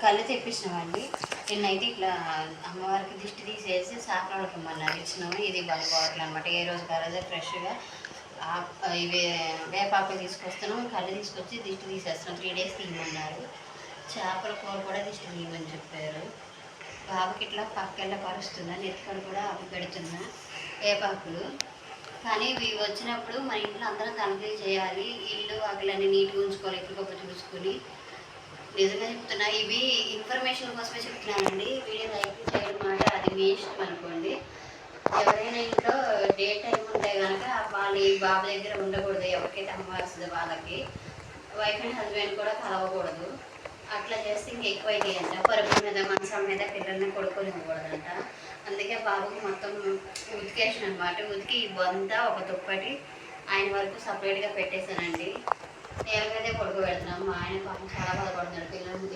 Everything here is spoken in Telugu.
కళ్ళు తెప్పించినామండి. నిన్నైతే ఇట్లా అమ్మవారికి దిష్టి తీసేసి సాకలోకి ఇమ్మన్నారు, ఇచ్చినాము. ఇది బాటిల్ అనమాట. ఏ రోజు కాలేజే ఫ్రెష్గా ఇవి వేపాకులు తీసుకొస్తున్నాం, కళ్ళు తీసుకొచ్చి దిష్టి తీసేస్తున్నాం. 3 days తీయమన్నారు. చేపల కూర కూడా దిష్టి తీయమని చెప్పారు. బాబుకి ఇట్లా పక్కెళ్ళ పరుస్తుందా, నెత్తికడు కూడా అవి పెడుతున్నా వేపాకులు. కానీ ఇవి వచ్చినప్పుడు మన ఇంట్లో అందరం తనిఖీ చేయాలి, ఇల్లు వాకిలన్నీ నీట్గా ఉంచుకోవాలి, ఎప్పటికప్పుడు చూసుకుని. నిజంగా చెప్తున్నా, ఇవి ఇన్ఫర్మేషన్ కోసమే చెప్తున్నానండి. వీడియో లైక్ చేయడం మాట అది మీ ఇష్టం అనుకోండి. ఎవరైనా ఇంట్లో డే టైం ఉంటే కనుక వాళ్ళు ఈ బాబు దగ్గర ఉండకూడదు. ఎవరికైతే అమ్మవాల్సిందో వాళ్ళకి వైఫ్ అండ్ హస్బెండ్ కూడా కలవకూడదు. అట్లా చేస్తే ఇంక ఎక్కువైతే అంట, పరుపు మీద మంచం మీద పిల్లల్ని కొడుకొని ఇవ్వకూడదంట. అందుకే బాబుకి మొత్తం ఉతికేసిన అనమాట. ఉతికి ఈ బొంత ఒక దుప్పటి ఆయన వరకు సపరేట్గా పెట్టేశానండి. నేల మీదే పడుకోబెడుతున్నాము. ఆయన పాపం చాలా బాధపడుతున్నాడు పిల్లల్ని